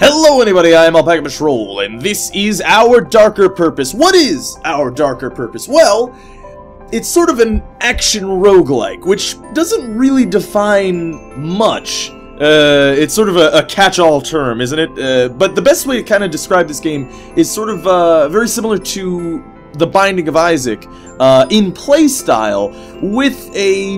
Hello anybody, I am Alpaca Patrol, and this is our darker purpose. What is our darker purpose? Well, it's sort of an action roguelike, which doesn't really define much. It's sort of a catch-all term, isn't it? But the best way to kind of describe this game is sort of very similar to The Binding of Isaac in playstyle, with a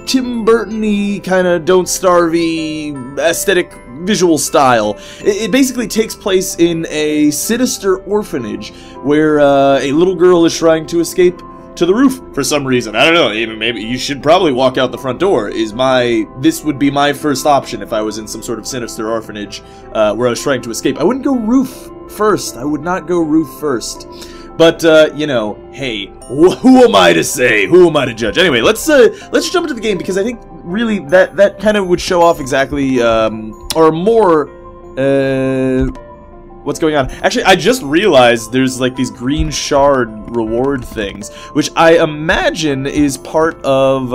Tim Burton-y kind of Don't Starve-y aesthetic visual style. It basically takes place in a sinister orphanage where a little girl is trying to escape to the roof for some reason. I don't know, even maybe you should probably walk out the front door this would be my first option if I was in some sort of sinister orphanage where I was trying to escape. I wouldn't go roof first. I would not go roof first. But, you know, hey, who am I to say? Who am I to judge? Anyway, let's jump into the game, because I think, really, that kind of would show off exactly, or more, what's going on. Actually, I just realized there's, like, these green shard reward things, which I imagine is part of,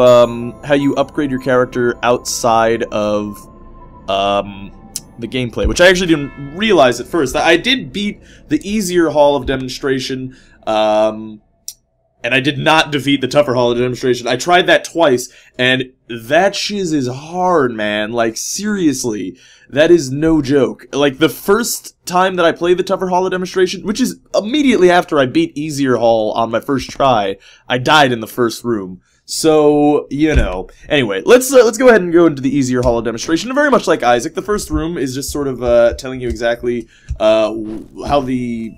how you upgrade your character outside of, the gameplay, which I actually didn't realize at first. I did beat the easier Hall of Demonstration, and I did not defeat the tougher Hall of Demonstration. I tried that twice, and that shiz is hard, man. Like, seriously, that is no joke. Like, the first time that I played the tougher Hall of Demonstration, which is immediately after I beat easier Hall on my first try, I died in the first room. So, you know. Anyway, let's go ahead and go into the easier Hall of Demonstration. Very much like Isaac, the first room is just sort of telling you exactly how the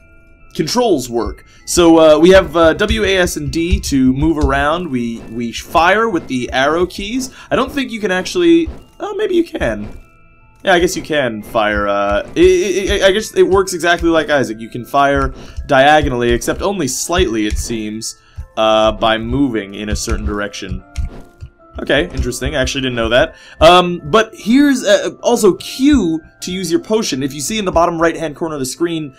controls work. So we have W, A, S, and D to move around. We fire with the arrow keys. I don't think you can actually... Oh, maybe you can. Yeah, I guess you can fire. I guess it works exactly like Isaac. You can fire diagonally, except only slightly, it seems. By moving in a certain direction. Okay, interesting. I actually didn't know that. But here's also Q to use your potion. If you see in the bottom right-hand corner of the screen,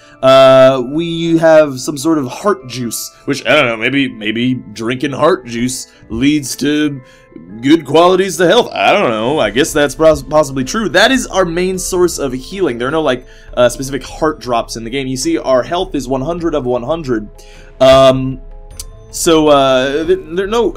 we have some sort of heart juice, which, I don't know, maybe drinking heart juice leads to good qualities to health. I don't know. I guess that's possibly true. That is our main source of healing. There are no, like, specific heart drops in the game. You see, our health is 100 of 100. So, there are no,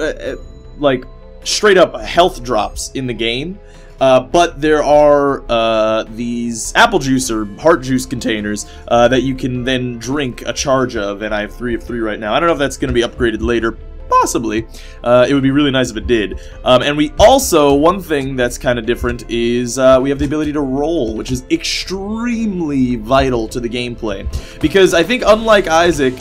like, straight-up health drops in the game, but there are, these apple juice or heart juice containers, that you can then drink a charge of, and I have 3 of 3 right now. I don't know if that's going to be upgraded later. Possibly. It would be really nice if it did. And we also, one thing that's kind of different is we have the ability to roll, which is extremely vital to the gameplay. Because I think, unlike Isaac,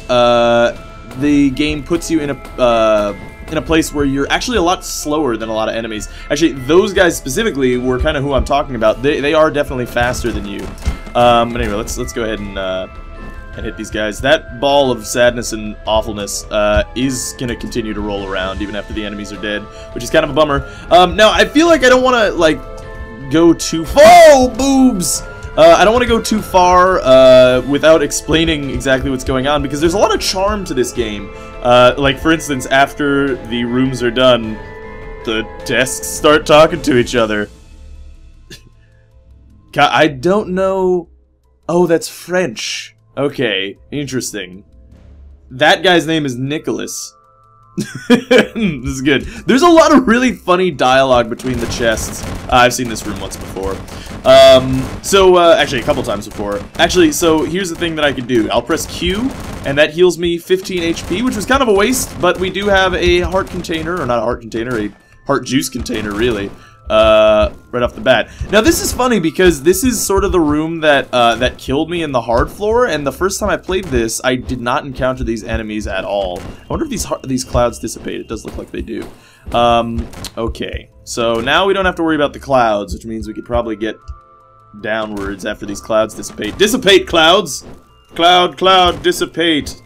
the game puts you in a place where you're actually a lot slower than a lot of enemies. Actually, those guys specifically were kind of who I'm talking about. They are definitely faster than you. Anyway, let's go ahead and hit these guys. That ball of sadness and awfulness is gonna continue to roll around even after the enemies are dead, which is kind of a bummer. Now I feel like I don't want to like go too far. Oh, boobs! I don't want to go too far without explaining exactly what's going on, because there's a lot of charm to this game. Like, for instance, after the rooms are done, the desks start talking to each other. I don't know... Oh, that's French. Okay, interesting. That guy's name is Nicholas. This is good. There's a lot of really funny dialogue between the chests. I've seen this room once before. Actually a couple times before. Actually, so here's the thing that I can do. I'll press Q, and that heals me 15 HP, which was kind of a waste, but we do have a heart container, or not a heart container, a heart juice container, really. Right off the bat. Now this is funny because this is sort of the room that that killed me in the hard floor, and the first time I played this, I did not encounter these enemies at all. I wonder if these clouds dissipate. It does look like they do. Okay. So now we don't have to worry about the clouds, which means we could probably get downwards after these clouds dissipate. Dissipate, clouds! Cloud, dissipate!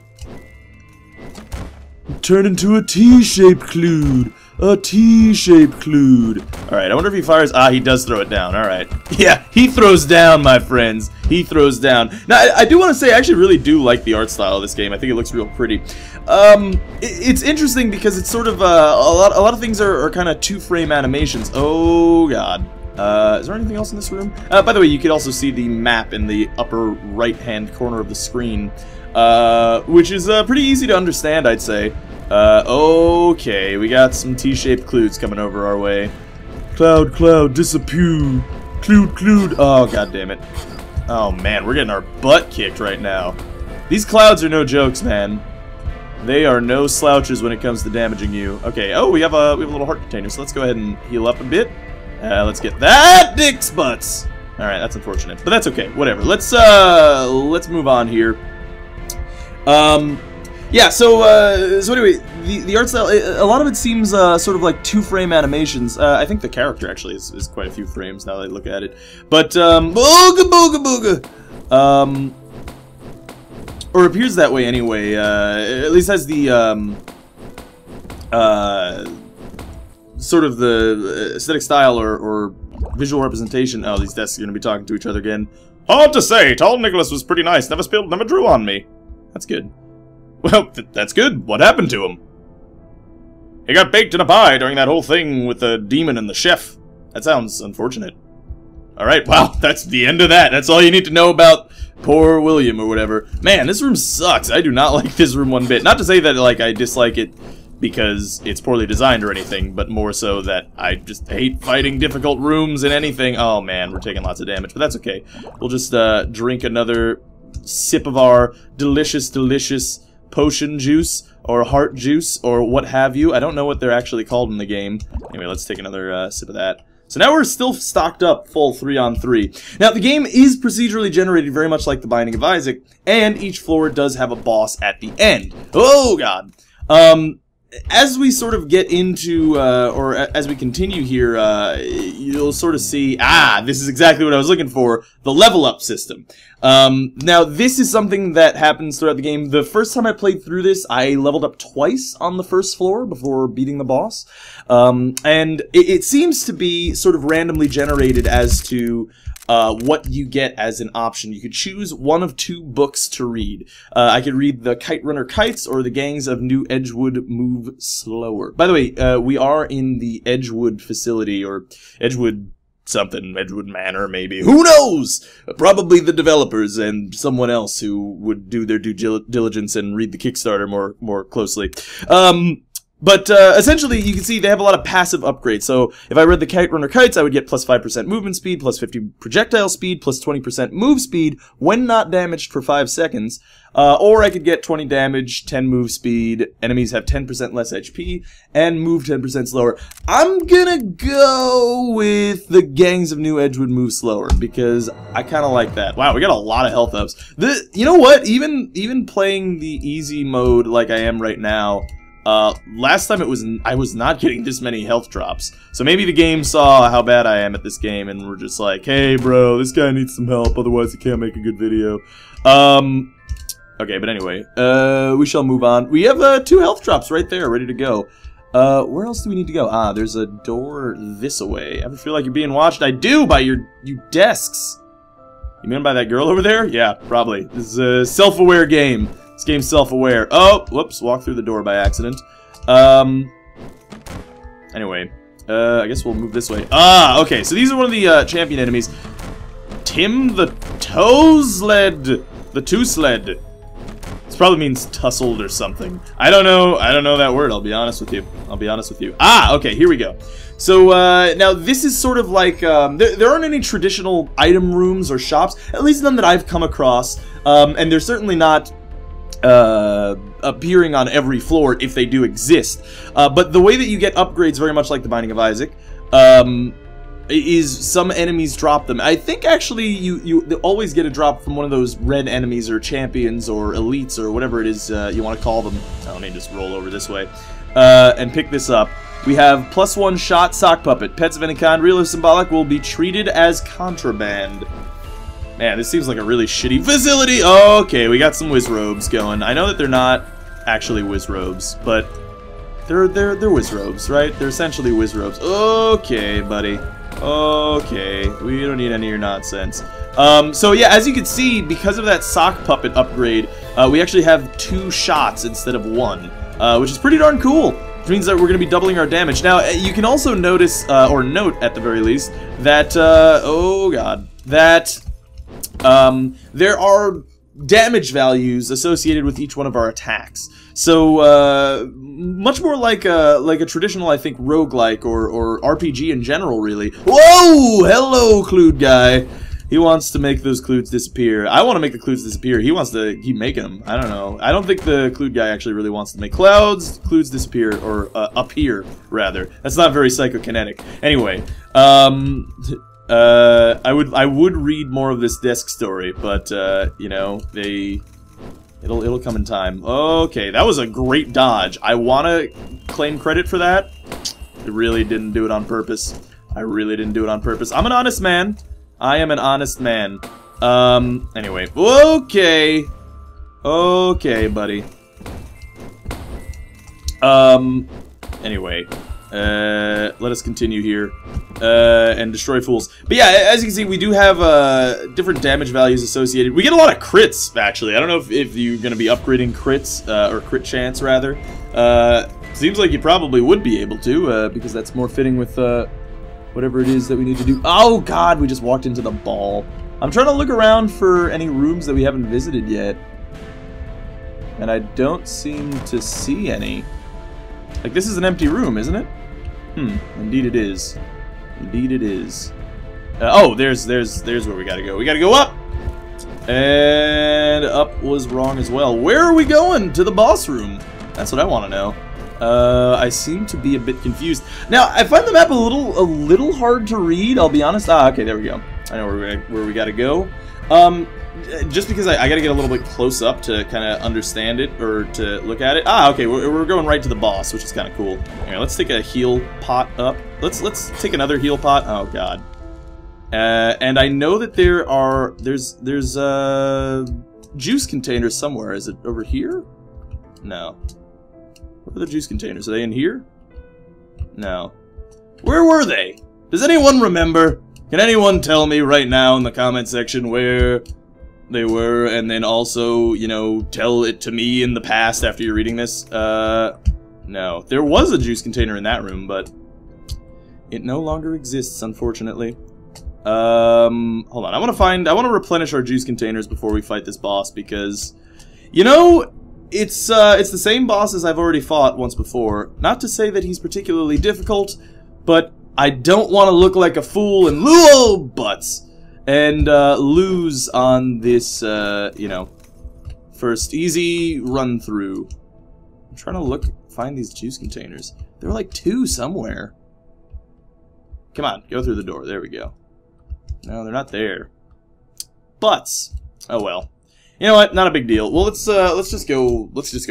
Turn into a T-shaped cloud. A T-shaped cloud. Alright, I wonder if he fires... Ah, he does throw it down. Alright. Yeah, he throws down, my friends. He throws down. Now, I do want to say, I actually really do like the art style of this game. I think it looks real pretty. It's interesting because it's sort of... a lot of things are kind of two-frame animations. Oh, God. Is there anything else in this room? By the way, you could also see the map in the upper right-hand corner of the screen, which is pretty easy to understand, I'd say. Okay, we got some T-shaped clues coming over our way. Cloud, cloud, disappear. Clued. Oh, god damn it. Oh, man, we're getting our butt kicked right now. These clouds are no jokes, man. They are no slouches when it comes to damaging you. Okay, oh, we have a little heart container, so let's go ahead and heal up a bit. Let's get that dick's butts. All right, that's unfortunate, but that's okay. Whatever. Let's move on here. Yeah. So anyway, the art style. A lot of it seems sort of like 2-frame animations. I think the character actually is quite a few frames now that I look at it. But booga. Or appears that way anyway. At least has the sort of the aesthetic style or visual representation. Oh, these desks are going to be talking to each other again. Hard to say. Tall Nicholas was pretty nice. Never spilled, never drew on me. That's good. Well, that's good. What happened to him? He got baked in a pie during that whole thing with the demon and the chef. That sounds unfortunate. Alright, wow, that's the end of that. That's all you need to know about poor William or whatever. Man, this room sucks. I do not like this room one bit. Not to say that, like, I dislike it because it's poorly designed or anything, but more so that I just hate fighting difficult rooms and anything. Oh, man, we're taking lots of damage, but that's okay. We'll just drink another sip of our delicious potion juice or heart juice or what have you. I don't know what they're actually called in the game. Anyway, let's take another sip of that. So now we're still stocked up full 3-on-3. Now, the game is procedurally generated very much like The Binding of Isaac, and each floor does have a boss at the end. Oh, God. As we sort of get into, or as we continue here, you'll sort of see, this is exactly what I was looking for, the level up system. Now, this is something that happens throughout the game. The first time I played through this, I leveled up twice on the first floor before beating the boss. And it seems to be sort of randomly generated as to what you get as an option. You could choose one of 2 books to read. I could read The Kite Runner Kites or The Gangs of New Edgewood Move Slower. By the way, we are in the Edgewood facility, or Edgewood something, Edgewood Manor maybe. Who knows? Probably the developers and someone else who would do their due diligence and read the Kickstarter more closely. But essentially, you can see they have a lot of passive upgrades. So if I read the Kite Runner Kites, I would get plus 5% movement speed, plus 50 projectile speed, plus 20% move speed when not damaged for 5 seconds. Or I could get 20 damage, 10 move speed, enemies have 10% less HP, and move 10% slower. I'm gonna go with the Gangs of New Edgewood Move Slower, because I kinda like that. Wow, we got a lot of health ups. You know what? Even playing the easy mode like I am right now, last time I was not getting this many health drops. So maybe the game saw how bad I am at this game and we're just like, hey bro, this guy needs some help, otherwise he can't make a good video. Okay, but anyway, we shall move on. We have 2 health drops right there, ready to go. Where else do we need to go? There's a door this way. Ever feel like you're being watched? I do, by you desks. You mean by that girl over there? Yeah, probably. This is a self-aware game. This game's self-aware. Oh, whoops, walked through the door by accident. Anyway, I guess we'll move this way. Okay, so these are one of the champion enemies. Tim the Toe Sled. The Two Sled. This probably means tussled or something. I don't know that word, I'll be honest with you. Okay, here we go. So, now this is sort of like, there aren't any traditional item rooms or shops, at least none that I've come across, and they're certainly not appearing on every floor if they do exist. But the way that you get upgrades, very much like The Binding of Isaac, is some enemies drop them. I think actually you always get a drop from one of those red enemies or champions or elites or whatever it is you want to call them. Let me just roll over this way and pick this up. We have +1 shot sock puppet. Pets of any kind, real or symbolic, will be treated as contraband. Man, this seems like a really shitty facility. Okay, we got some whiz robes going. I know that they're not actually whiz robes, but they're whiz robes, right? They're essentially whiz robes. Okay, buddy. Okay, we don't need any of your nonsense. So yeah, as you can see, because of that sock puppet upgrade, we actually have 2 shots instead of 1, which is pretty darn cool. which means that we're going to be doubling our damage. Now, you can also notice, or note at the very least, that, oh god, that there are damage values associated with each one of our attacks. So, much more like a traditional, I think, roguelike or RPG in general, really. Whoa! Hello, Clued guy! He wants to make those Clueds disappear. I want to make the Clueds disappear. He wants to keep making them. I don't know. I don't think the Clued guy actually really wants to make Clueds disappear, or appear, rather. That's not very psychokinetic. Anyway, I would read more of this desk story, but you know, it'll come in time. Okay, that was a great dodge. I want to claim credit for that. I really didn't do it on purpose. I really didn't do it on purpose. I'm an honest man. I am an honest man. Anyway. Okay. Okay, buddy. Anyway. Let us continue here. And destroy fools. But yeah, as you can see, we do have, different damage values associated. We get a lot of crits, actually. I don't know if you're gonna be upgrading crits, or crit chance, rather. Seems like you probably would be able to, because that's more fitting with, whatever it is that we need to do. Oh god, we just walked into the ball. I'm trying to look around for any rooms that we haven't visited yet. And I don't seem to see any. Like, this is an empty room, isn't it? Indeed it is. Indeed it is. Oh, there's where we gotta go. We gotta go up! And up was wrong as well. Where are we going? To the boss room. That's what I want to know. I seem to be a bit confused. Now, I find the map a little hard to read, I'll be honest. Ah, okay, there we go. I know where we gotta go. Just because I gotta get a little bit close up to kind of understand it, or to look at it. Ah, okay, we're going right to the boss, which is kind of cool. Anyway, let's take a heal pot up. Let's take another heal pot. Oh god. And I know that there's juice containers somewhere. Is it over here? No. Where are the juice containers? Are they in here? No. Where were they? Does anyone remember? Can anyone tell me right now in the comment section where they were, and then also, you know, tell it to me in the past after you're reading this? No. There was a juice container in that room, but it no longer exists, unfortunately. Hold on. I want to replenish our juice containers before we fight this boss, because, you know, it's the same boss as I've already fought once before. Not to say that he's particularly difficult, but I don't want to look like a fool and butts and lose on this, you know, first easy run through. I'm trying to find these juice containers. There were like 2 somewhere. Come on, go through the door. There we go. No, they're not there. Butts. Oh well. You know what? Not a big deal. Well, let's just go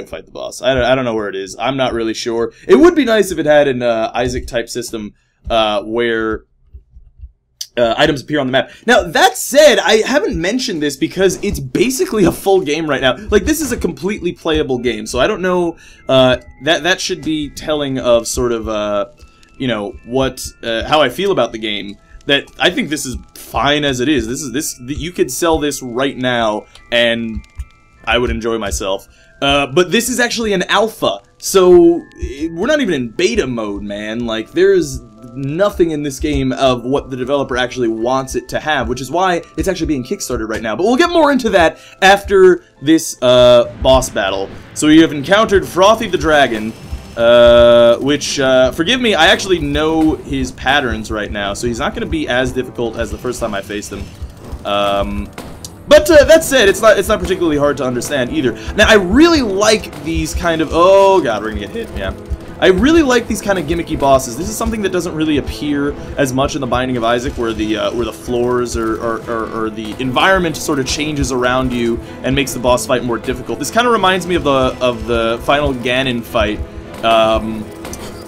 fight the boss. I don't know where it is. I'm not really sure. It would be nice if it had an Isaac type system where items appear on the map. Now, that said, I haven't mentioned this because it's basically a full game right now. Like, this is a completely playable game, so I don't know, that should be telling of sort of, you know, how I feel about the game. That I think this is fine as it is. You could sell this right now, and I would enjoy myself. But this is actually an alpha, so we're not even in beta mode, man. Like, there's nothing in this game of what the developer actually wants it to have, which is why it's actually being Kickstarted right now. But we'll get more into that after this boss battle. So we have encountered Frothy the Dragon, which, forgive me, I actually know his patterns right now, so he's not going to be as difficult as the first time I faced him. But that said, it's not particularly hard to understand either. Now, I really like these kind of... Oh god, we're gonna get hit, yeah. I really like these kind of gimmicky bosses. This is something that doesn't really appear as much in The Binding of Isaac, where the floors or the environment sort of changes around you and makes the boss fight more difficult. This kind of reminds me of the final Ganon fight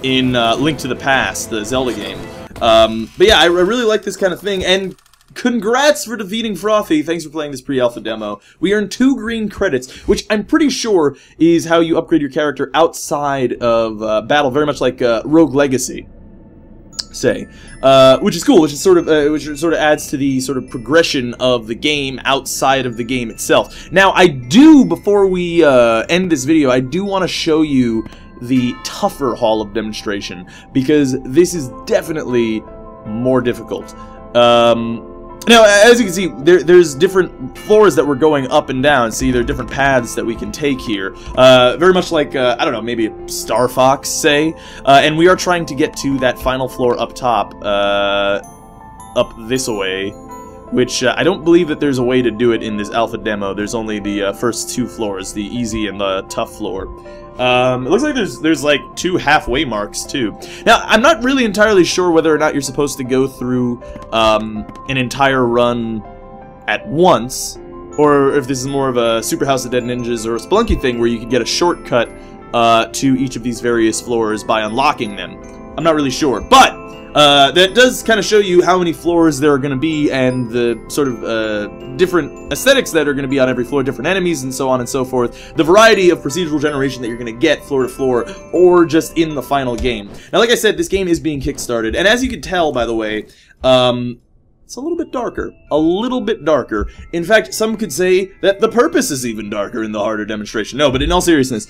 in Link to the Past, the Zelda game. But yeah, I really like this kind of thing, and congrats for defeating Frothy. Thanks for playing this pre-alpha demo. We earned 2 green credits, which I'm pretty sure is how you upgrade your character outside of battle, very much like Rogue Legacy, say. Which is cool, which sort of adds to the sort of progression of the game outside of the game itself. Now, before we end this video, I do want to show you the tougher Hall of Demonstration, because this is definitely more difficult. Now, as you can see, there's different floors that we're going up and down. See, there are different paths that we can take here. Very much like, I don't know, maybe Star Fox, say. And we are trying to get to that final floor up top, up this way, which I don't believe that there's a way to do it in this alpha demo. There's only the first 2 floors, the easy and the tough floor. It looks like there's like 2 halfway marks too. Now, I'm not really entirely sure whether or not you're supposed to go through an entire run at once, or if this is more of a Super House of Dead Ninjas or a Spelunky thing where you can get a shortcut to each of these various floors by unlocking them. I'm not really sure, but that does kind of show you how many floors there are going to be and the sort of different aesthetics that are going to be on every floor, different enemies and so on and so forth. The variety of procedural generation that you're going to get floor to floor or just in the final game. Now, like I said, this game is being kickstarted, and as you can tell, by the way, it's a little bit darker. A little bit darker. In fact, some could say that the purpose is even darker in the harder demonstration. No, but in all seriousness,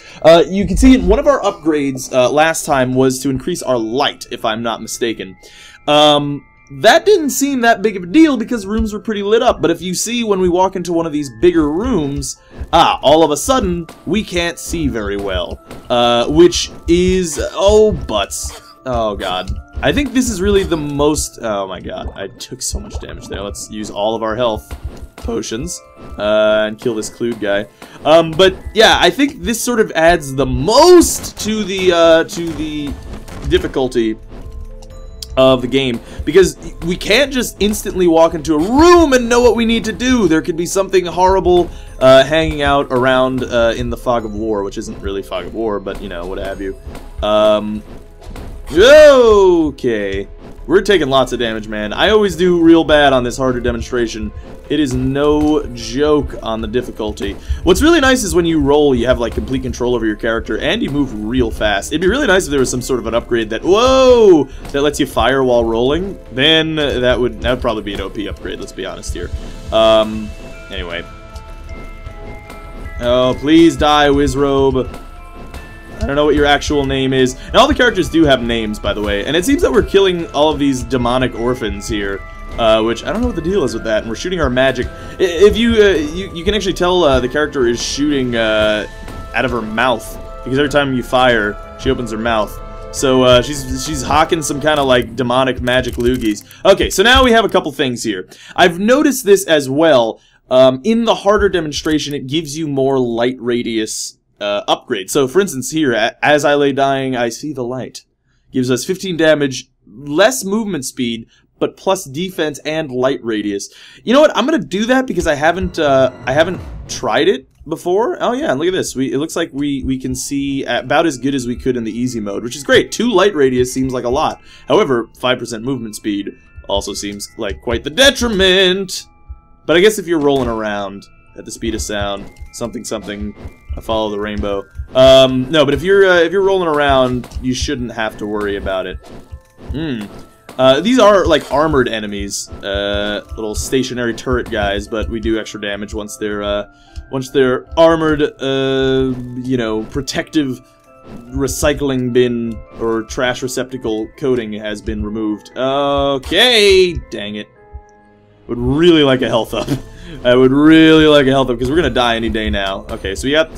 you can see one of our upgrades last time was to increase our light, if I'm not mistaken. That didn't seem that big of a deal because rooms were pretty lit up, but if you see when we walk into one of these bigger rooms, all of a sudden, we can't see very well. Which is... oh, butts. Oh, God. I think this is really the most... oh my god, I took so much damage there. Let's use all of our health potions and kill this Clued guy. But yeah, I think this sort of adds the most to the difficulty of the game, because we can't just instantly walk into a room and know what we need to do. There could be something horrible hanging out around in the Fog of War, which isn't really Fog of War, but you know, what have you. Okay, we're taking lots of damage, man. I always do real bad on this harder demonstration. It is no joke on the difficulty. What's really nice is when you roll, you have like complete control over your character, and you move real fast. It'd be really nice if there was some sort of an upgrade that, whoa, that lets you fire while rolling. Then that would probably be an OP upgrade. Let's be honest here. Anyway. Oh, please die, Wizrobe. I don't know what your actual name is. And all the characters do have names, by the way. And it seems that we're killing all of these demonic orphans here, which I don't know what the deal is with that. And we're shooting our magic. If you can actually tell the character is shooting out of her mouth, because every time you fire, she opens her mouth. So she's hawking some kind of like demonic magic loogies. Okay, so now we have a couple things here. I've noticed this as well. In the harder demonstration, it gives you more light radius upgrade. So, for instance, here, as I lay dying, I see the light. Gives us 15 damage, less movement speed, but plus defense and light radius. You know what? I'm gonna do that because I haven't tried it before. Oh yeah, and look at this. It looks like we can see about as good as we could in the easy mode, which is great. 2 light radius seems like a lot. However, 5% movement speed also seems like quite the detriment. But I guess if you're rolling around at the speed of sound, something. I follow the rainbow. No, but if you're rolling around, you shouldn't have to worry about it. These are like armored enemies, little stationary turret guys, but we do extra damage once they're armored. You know, protective recycling bin or trash receptacle coating has been removed. Okay, dang it. Would really like a health up. I would really like a health up, because we're going to die any day now. Okay, so we got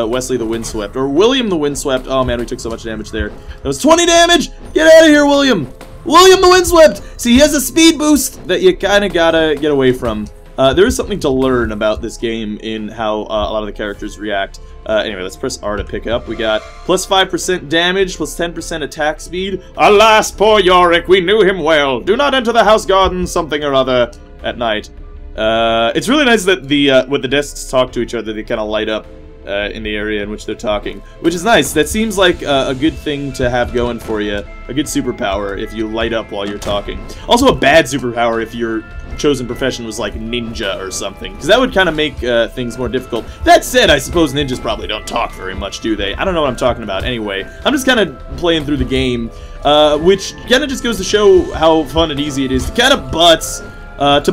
Wesley the Windswept, or William the Windswept. Oh man, we took so much damage there. That was 20 damage! Get out of here, William! William the Windswept! See, he has a speed boost that you kind of gotta get away from. There is something to learn about this game in how a lot of the characters react. Anyway, let's press R to pick up. We got plus 5% damage, plus 10% attack speed. Alas, poor Yorick, we knew him well. Do not enter the house garden, something or other, at night. It's really nice that when the desks talk to each other, they kind of light up in the area in which they're talking, which is nice. That seems like a good thing to have going for you. A good superpower if you light up while you're talking. Also a bad superpower if your chosen profession was like ninja or something, because that would kind of make things more difficult. That said, I suppose ninjas probably don't talk very much, do they? I don't know what I'm talking about. Anyway, I'm just kind of playing through the game, which kind of just goes to show how fun and easy it is to kind of to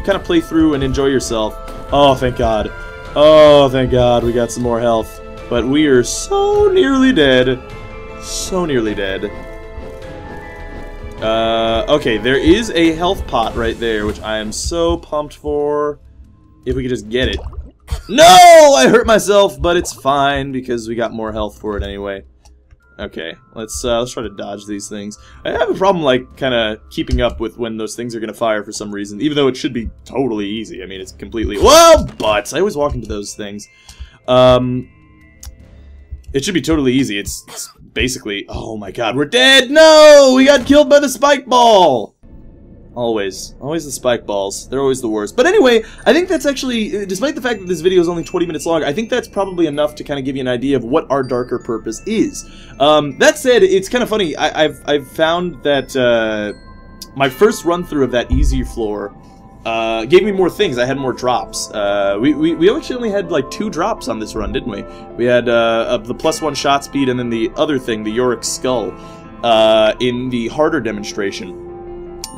kind of play through and enjoy yourself. Oh, thank God. Oh, thank God, we got some more health. but we are so nearly dead. So nearly dead. Okay, there is a health pot right there, which I am so pumped for. If we could just get it. No! I hurt myself, but it's fine, because we got more health for it anyway. Okay, let's try to dodge these things. I have a problem, like, kind of keeping up with when those things are going to fire for some reason, even though it should be totally easy. I mean, it's completely... Well, butts! I always walk into those things. It should be totally easy. It's basically... Oh my god, we're dead! No! We got killed by the spike ball! Always. Always the spike balls. They're always the worst. But anyway, I think that's actually, despite the fact that this video is only 20 minutes long, I think that's probably enough to kind of give you an idea of what our darker purpose is. That said, it's kind of funny. I've found that my first run-through of that easy floor gave me more things. I had more drops. We actually only had like 2 drops on this run, didn't we? We had the +1 shot speed and then the other thing, the Yorick Skull, in the harder demonstration.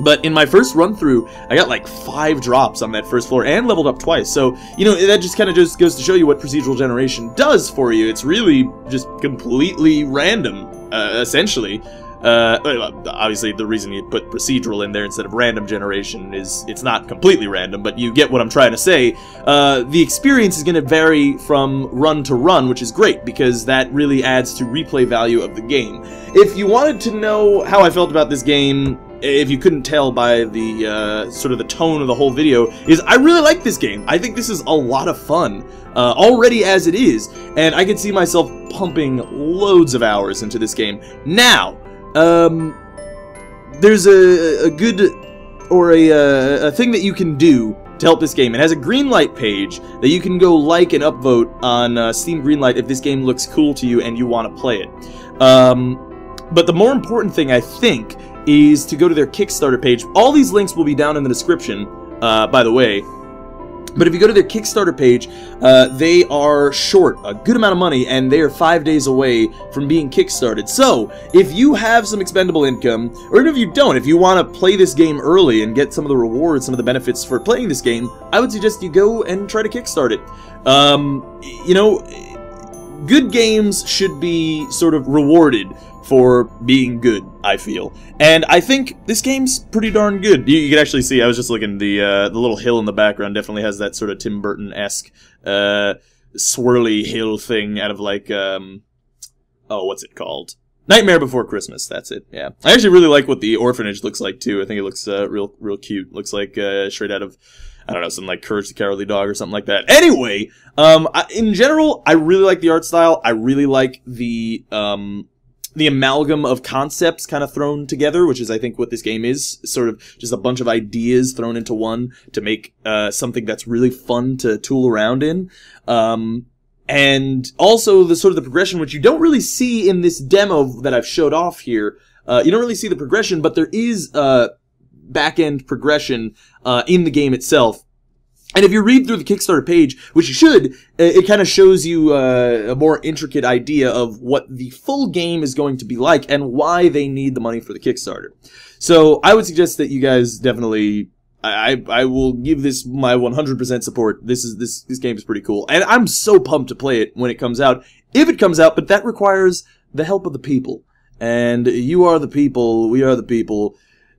But in my first run-through, I got like 5 drops on that first floor and leveled up twice. So, you know, that just kind of just goes to show you what procedural generation does for you. It's really just completely random, essentially. Obviously, the reason you put procedural in there instead of random generation is it's not completely random, but you get what I'm trying to say. The experience is going to vary from run to run, which is great, because that really adds to replay value of the game. If you wanted to know how I felt about this game, if you couldn't tell by the sort of the tone of the whole video, is I really like this game. I think this is a lot of fun, already as it is, and I can see myself pumping loads of hours into this game. Now, there's a good, or a thing that you can do to help this game. It has a Greenlight page that you can go like and upvote on Steam Greenlight if this game looks cool to you and you want to play it. But the more important thing, I think, is to go to their Kickstarter page. All these links will be down in the description, by the way. But if you go to their Kickstarter page, they are short a good amount of money, and they are 5 days away from being kickstarted. So, if you have some expendable income, or even if you don't, if you want to play this game early and get some of the rewards, some of the benefits for playing this game, I would suggest you go and try to kickstart it. You know, good games should be sort of rewarded for being good, I feel. And I think this game's pretty darn good. You can actually see, I was just looking, the little hill in the background definitely has that sort of Tim Burton-esque swirly hill thing out of like, oh, what's it called? Nightmare Before Christmas, that's it, yeah. I actually really like what the orphanage looks like, too. I think it looks real cute. Looks like straight out of, I don't know, something like Courage the Cowardly Dog or something like that. Anyway, in general, I really like the art style. I really like the amalgam of concepts kind of thrown together, which is, I think, what this game is. Sort of just a bunch of ideas thrown into one to make something that's really fun to tool around in. And also the sort of the progression, which you don't really see in this demo that I've showed off here. You don't really see the progression, but there is back-end progression in the game itself. And if you read through the Kickstarter page, which you should, it kind of shows you a more intricate idea of what the full game is going to be like and why they need the money for the Kickstarter. So I would suggest that you guys definitely, I will give this my 100% support. This game is pretty cool, and I'm so pumped to play it when it comes out, if it comes out. But that requires the help of the people, and you are the people. We are the people.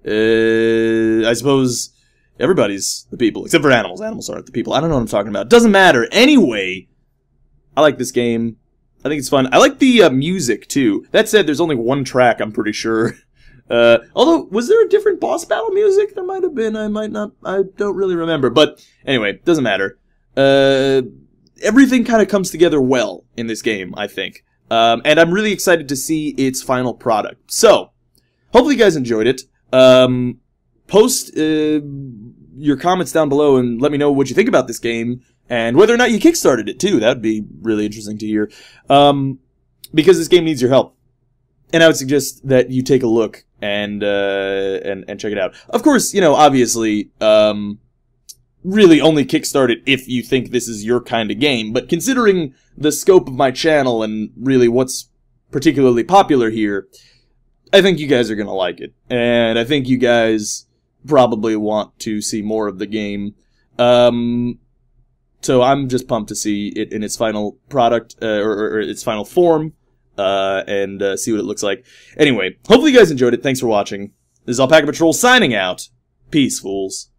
I suppose. Everybody's the people, except for animals. Animals aren't the people. I don't know what I'm talking about. Doesn't matter. Anyway, I like this game. I think it's fun. I like the music, too. That said, there's only one track, I'm pretty sure. Although, was there a different boss battle music? There might have been. I might not. I don't really remember. But anyway, doesn't matter. Everything kind of comes together well in this game, I think. And I'm really excited to see its final product. So, hopefully you guys enjoyed it. Post your comments down below and let me know what you think about this game and whether or not you kickstarted it too. That would be really interesting to hear, because this game needs your help, and I would suggest that you take a look and check it out. Of course, you know, obviously, really only kickstart it if you think this is your kind of game. But considering the scope of my channel and really what's particularly popular here, I think you guys are gonna like it, and I think you guys probably want to see more of the game. So I'm just pumped to see it in its final product, or its final form, and see what it looks like. Anyway, hopefully you guys enjoyed it. Thanks for watching. This is Alpaca Patrol signing out. Peace, fools.